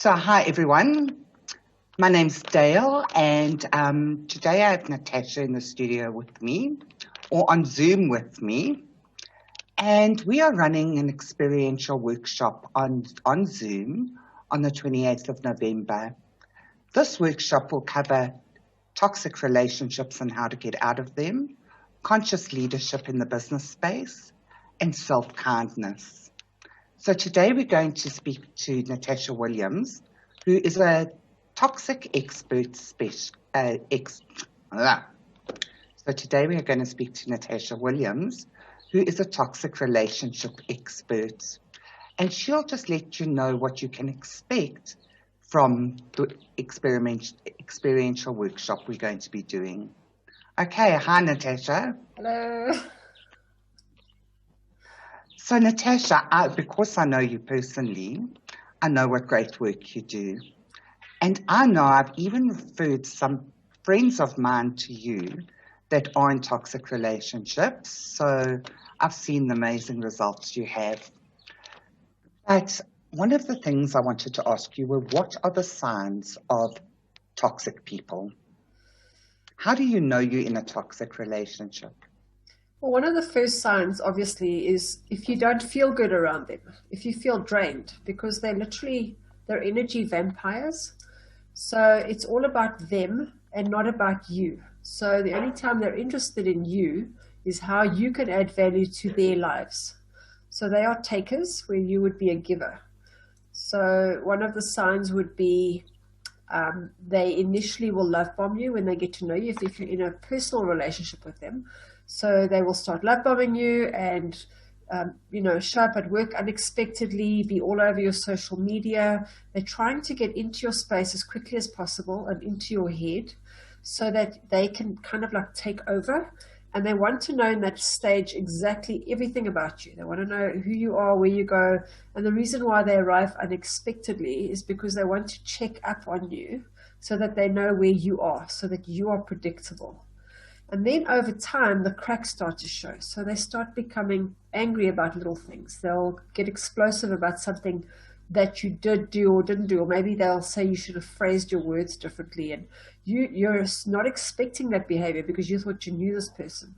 Hi everyone. My name's Dale, and today I have Natasha in the studio with me, or on Zoom with me, and we are running an experiential workshop on Zoom on the 28th of November. This workshop will cover toxic relationships and how to get out of them, conscious leadership in the business space, and self-kindness. So today we're going to speak to Natasha Williams, who is a toxic expert So today we are going to speak to Natasha Williams, who is a toxic relationship expert. And she'll just let you know what you can expect from the experiential workshop we're going to be doing. Okay, hi Natasha. Hello. So Natasha, because I know you personally, I know what great work you do. And I know I've even referred some friends of mine to you that are in toxic relationships. So I've seen the amazing results you have. But one of the things I wanted to ask you were, what are the signs of toxic people? How do you know you're in a toxic relationship? Well, one of the first signs, obviously, is if you don't feel good around them, if you feel drained, because they're energy vampires. So it's all about them and not about you. So the only time they're interested in you is how you can add value to their lives. So they are takers where you would be a giver. So one of the signs would be they initially will love bomb you when they get to know you, if you're in a personal relationship with them. So they will start love bombing you and, show up at work unexpectedly, be all over your social media. They're trying to get into your space as quickly as possible and into your head so that they can kind of like take over. And they want to know in that stage exactly everything about you. They want to know who you are, where you go. And the reason why they arrive unexpectedly is because they want to check up on you so that they know where you are, so that you are predictable. And then over time, the cracks start to show. So they start becoming angry about little things. They'll get explosive about something that you did do or didn't do, or maybe they'll say you should have phrased your words differently, and you're not expecting that behavior because you thought you knew this person.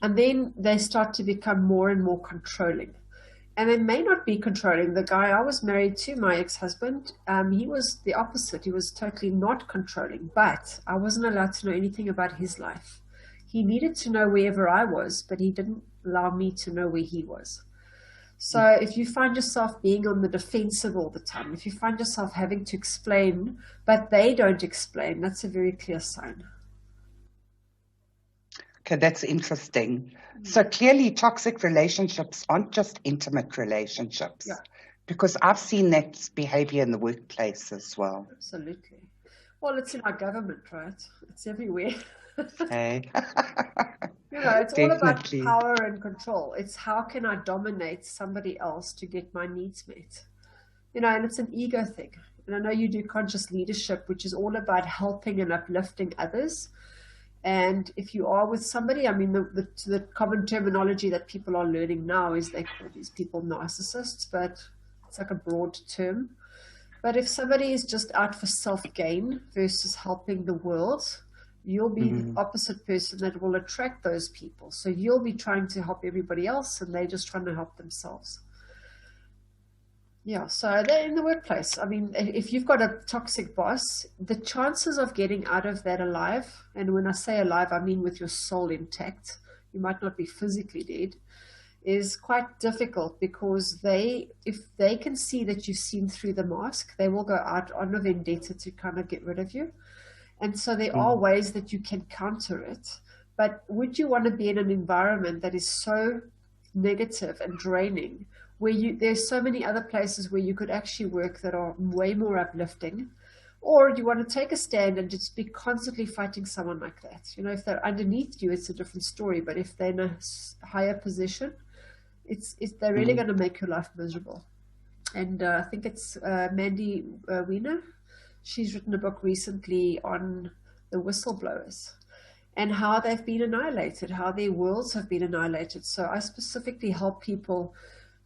And then they start to become more and more controlling. And they may not be controlling. The guy I was married to, my ex-husband, he was the opposite. He was totally not controlling, but I wasn't allowed to know anything about his life. He needed to know wherever I was, but he didn't allow me to know where he was. So if you find yourself being on the defensive all the time, if you find yourself having to explain, but they don't explain, that's a very clear sign. Okay, that's interesting. So clearly toxic relationships aren't just intimate relationships. Yeah. Because I've seen that behavior in the workplace as well. Absolutely. Well, it's in our government, right? It's everywhere. Okay. It's all about power and control. It's how can I dominate somebody else to get my needs met? And it's an ego thing. And I know you do conscious leadership, which is all about helping and uplifting others. And if you are with somebody, I mean, the common terminology that people are learning now is they call these people narcissists, but it's like a broad term. But if somebody is just out for self-gain versus helping the world, you'll be the opposite person that will attract those people. So you'll be trying to help everybody else and they're just trying to help themselves. Yeah, so they're in the workplace. I mean, if you've got a toxic boss, the chances of getting out of that alive, and when I say alive, I mean with your soul intact, you might not be physically dead, is quite difficult because if they can see that you've seen through the mask, they will go out on a vendetta to kind of get rid of you. And so there are ways that you can counter it. But would you want to be in an environment that is so negative and draining, where there's so many other places where you could actually work that are way more uplifting? Or do you want to take a stand and just be constantly fighting someone like that? If they're underneath you, it's a different story. But if they're in a higher position, they're really going to make your life miserable. And I think it's Mandy Wiener. She's written a book recently on the whistleblowers and how they've been annihilated, how their worlds have been annihilated. So I specifically help people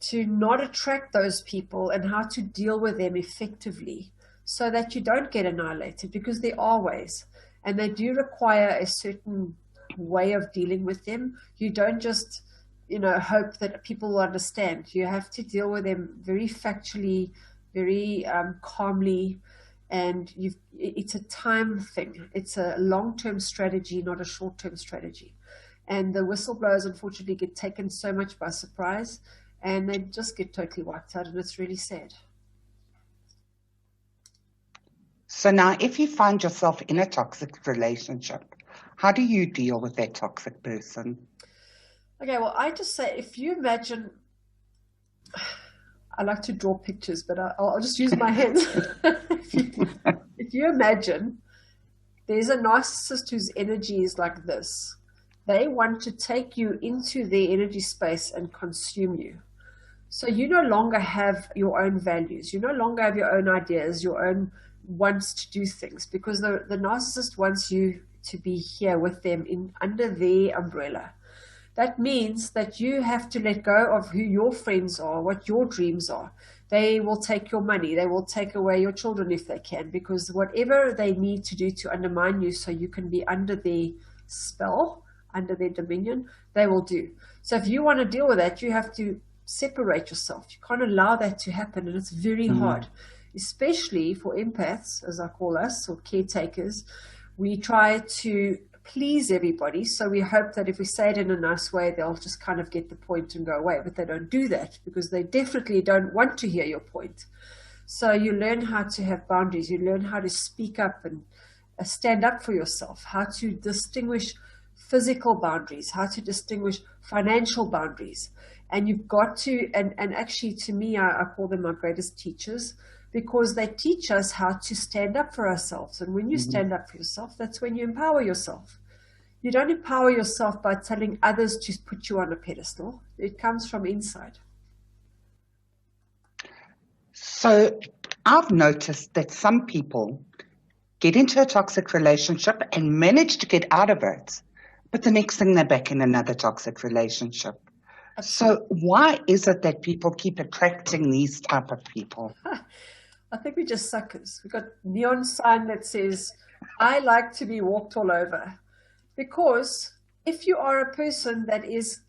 to not attract those people and how to deal with them effectively so that you don't get annihilated, because there are ways, and they do require a certain way of dealing with them. You don't just, hope that people will understand. You have to deal with them very factually, very calmly, and it's a time thing. It's a long-term strategy, not a short-term strategy. And the whistleblowers, unfortunately, get taken so much by surprise, and they just get totally wiped out, and it's really sad. So now, if you find yourself in a toxic relationship, how do you deal with that toxic person? Okay, well, I just say, if you imagine, I like to draw pictures, but I'll just use my hands. If you imagine there's a narcissist whose energy is like this, they want to take you into their energy space and consume you. So you no longer have your own values. You no longer have your own ideas, your own wants to do things, because the narcissist wants you to be here with them under their umbrella. That means that you have to let go of who your friends are, what your dreams are. They will take your money. They will take away your children if they can, because whatever they need to do to undermine you so you can be under their spell, under their dominion, they will do. So if you want to deal with that, you have to separate yourself. You can't allow that to happen, and it's very hard, especially for empaths, as I call us, or caretakers. We try to please everybody, so we hope that if we say it in a nice way, they'll just kind of get the point and go away. But they don't do that, because they definitely don't want to hear your point. So you learn how to have boundaries. You learn how to speak up and stand up for yourself, how to distinguish physical boundaries, how to distinguish financial boundaries. And you've got to, and actually, to me, I call them my greatest teachers, because they teach us how to stand up for ourselves. And when you stand up for yourself, that's when you empower yourself. You don't empower yourself by telling others to put you on a pedestal. It comes from inside. So I've noticed that some people get into a toxic relationship and manage to get out of it, but the next thing they're back in another toxic relationship. So why is it that people keep attracting these type of people? I think we're just suckers. We've got neon sign that says, I like to be walked all over. Because if you are a person that is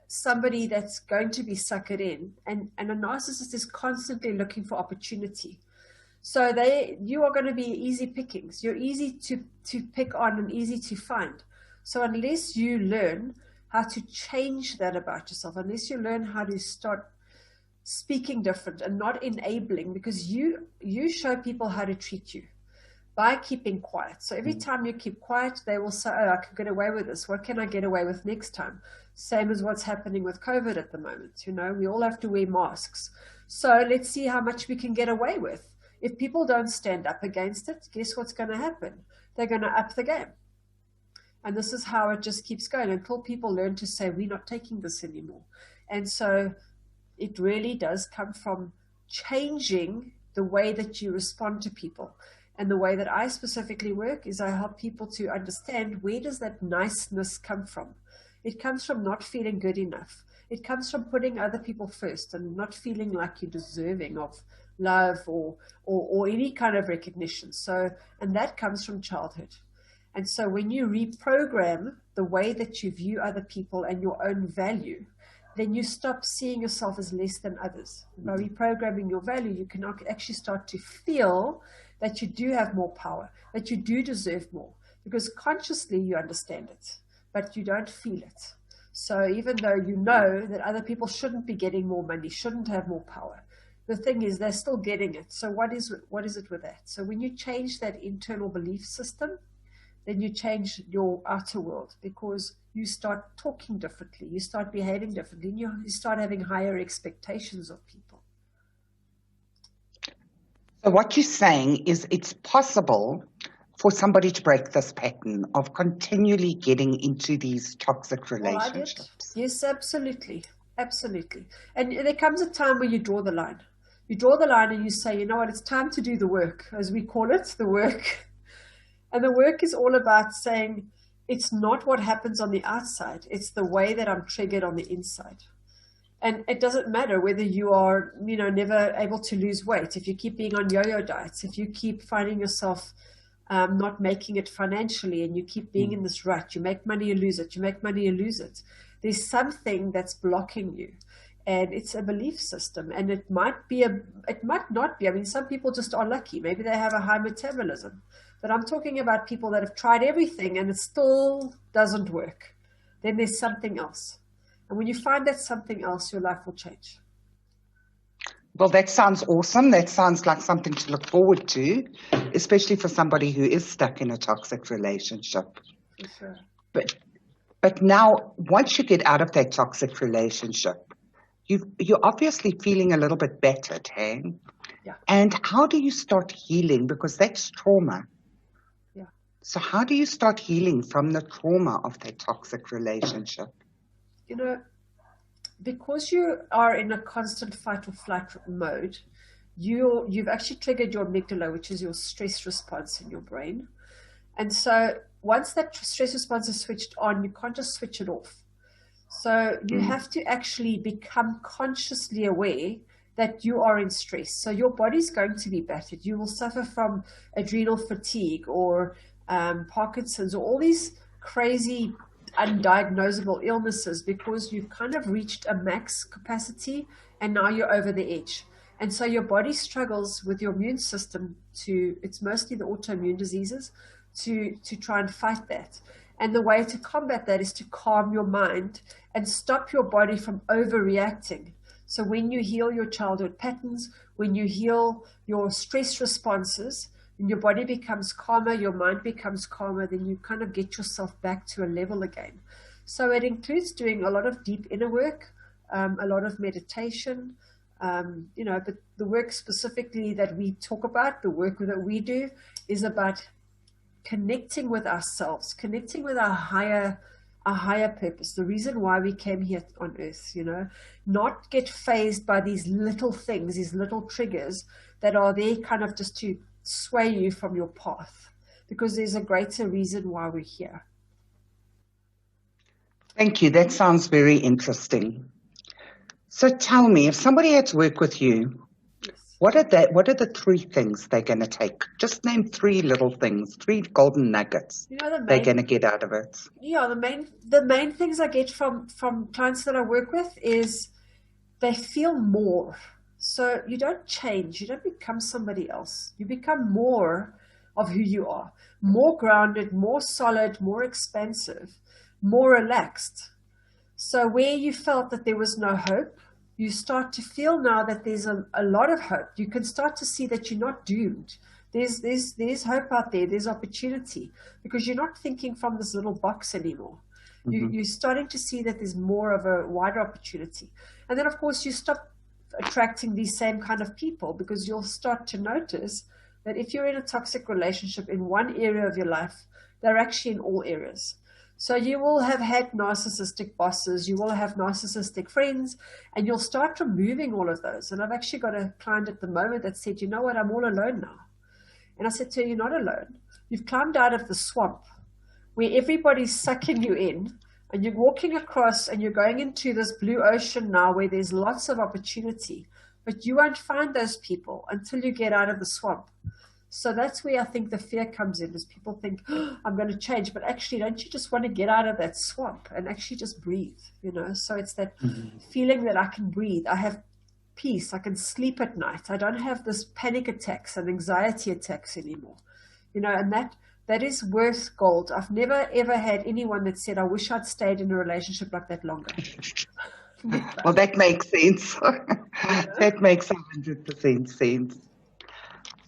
somebody that's going to be suckered in, and a narcissist is constantly looking for opportunity. So you are going to be easy pickings. You're easy to pick on and easy to find. So unless you learn how to change that about yourself, unless you learn how to start speaking different and not enabling, because you show people how to treat you by keeping quiet. So every time you keep quiet, they will say, oh, I can get away with this. What can I get away with next time? Same as what's happening with COVID at the moment. We all have to wear masks. So let's see how much we can get away with. If people don't stand up against it, guess what's going to happen? They're going to up the game. And this is how it just keeps going until people learn to say, we're not taking this anymore. And so it really does come from changing the way that you respond to people. And the way that I specifically work is I help people to understand, where does that niceness come from? It comes from not feeling good enough. It comes from putting other people first and not feeling like you're deserving of love or any kind of recognition. So, and that comes from childhood. And so when you reprogram the way that you view other people and your own value, then you stop seeing yourself as less than others. By reprogramming your value, you can actually start to feel that you do have more power, that you do deserve more, because consciously you understand it, but you don't feel it. So even though you know that other people shouldn't be getting more money, shouldn't have more power, the thing is they're still getting it. So what is it with that? So when you change that internal belief system, then you change your outer world, because you start talking differently, you start behaving differently, and you start having higher expectations of people. So what you're saying is it's possible for somebody to break this pattern of continually getting into these toxic relationships. Yes, absolutely. Absolutely. And there comes a time where you draw the line. You draw the line and you say, you know what, it's time to do the work, as we call it, the work. And the work is all about saying, it's not what happens on the outside. It's the way that I'm triggered on the inside. And it doesn't matter whether you are, never able to lose weight, if you keep being on yo-yo diets, if you keep finding yourself not making it financially, and you keep being in this rut. You make money, you lose it. You make money, you lose it. There's something that's blocking you, and it's a belief system. And it might not be. I mean, some people just are lucky. Maybe they have a high metabolism. But I'm talking about people that have tried everything and it still doesn't work. Then there's something else. And when you find that something else, your life will change. Well, that sounds awesome. That sounds like something to look forward to, especially for somebody who is stuck in a toxic relationship. For sure. But now, once you get out of that toxic relationship, you're obviously feeling a little bit better, Tang. Yeah. And how do you start healing? Because that's trauma. Yeah. So how do you start healing from the trauma of that toxic relationship? Because you are in a constant fight or flight mode, you've actually triggered your amygdala, which is your stress response in your brain. And so once that stress response is switched on, you can't just switch it off. So you have to actually become consciously aware that you are in stress. So your body's going to be battered. You will suffer from adrenal fatigue or Parkinson's or all these crazy undiagnosable illnesses, because you've kind of reached a max capacity and now you're over the edge. And so your body struggles with your immune system it's mostly the autoimmune diseases, to try and fight that. And the way to combat that is to calm your mind and stop your body from overreacting. So when you heal your childhood patterns, when you heal your stress responses, and your body becomes calmer, your mind becomes calmer, then you kind of get yourself back to a level again. So it includes doing a lot of deep inner work, a lot of meditation, but the work specifically that we talk about, the work that we do, is about connecting with ourselves, connecting with our higher purpose, the reason why we came here on earth, not get fazed by these little things, these little triggers that are there kind of just to sway you from your path, because there's a greater reason why we're here. Thank you. That sounds very interesting. So tell me, if somebody had to work with you, Yes. what are the 3 things they're going to take? Just name 3 little things, 3 golden nuggets they're going to get out of it. Yeah, the main things I get from clients that I work with is they feel more. So you don't change, you don't become somebody else. You become more of who you are, more grounded, more solid, more expansive, more relaxed. So where you felt that there was no hope, you start to feel now that there's a lot of hope. You can start to see that you're not doomed. There's hope out there, there's opportunity, because you're not thinking from this little box anymore. You're starting to see that there's more of a wider opportunity. And then, of course, you stop attracting these same kind of people, because you'll start to notice that if you're in a toxic relationship in one area of your life, they're actually in all areas. So you will have had narcissistic bosses, you will have narcissistic friends, and you'll start removing all of those. And I've actually got a client at the moment that said, you know what, I'm all alone now. And I said to her, you're not alone. You've climbed out of the swamp where everybody's sucking you in, and you're walking across and you're going into this blue ocean now where there's lots of opportunity, but you won't find those people until you get out of the swamp. So that's where I think the fear comes in, is people think, oh, I'm going to change, but actually, don't you just want to get out of that swamp and actually just breathe, So it's that feeling that I can breathe. I have peace. I can sleep at night. I don't have this panic attacks and anxiety attacks anymore, and that is worth gold. I've never, ever had anyone that said, I wish I'd stayed in a relationship like that longer. Well, that makes sense. That makes 100% sense.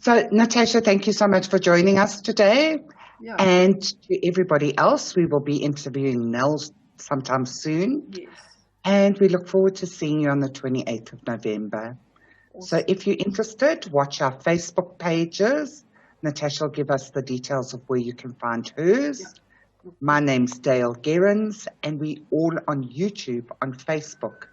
So, Natasha, thank you so much for joining us today. Yeah. And to everybody else, we will be interviewing Nell sometime soon. Yes. And we look forward to seeing you on the 28th of November. Awesome. So if you're interested, watch our Facebook pages. Natasha will give us the details of where you can find hers. Yeah. My name's Dale Gerrans, and we all on YouTube, on Facebook,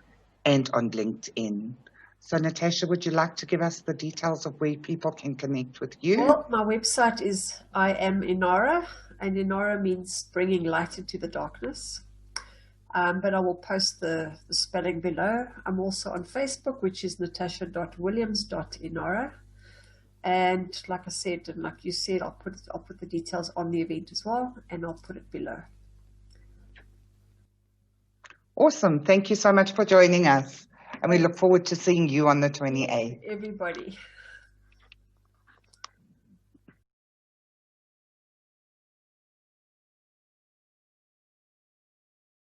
and on LinkedIn. So, Natasha, would you like to give us the details of where people can connect with you? Well, my website is I Am Inara, and Inara means bringing light into the darkness. But I will post the spelling below. I'm also on Facebook, which is natasha.williams.inara. And like I said, and like you said, I'll put the details on the event as well, and I'll put it below. Awesome. Thank you so much for joining us. And we look forward to seeing you on the 28th. Everybody.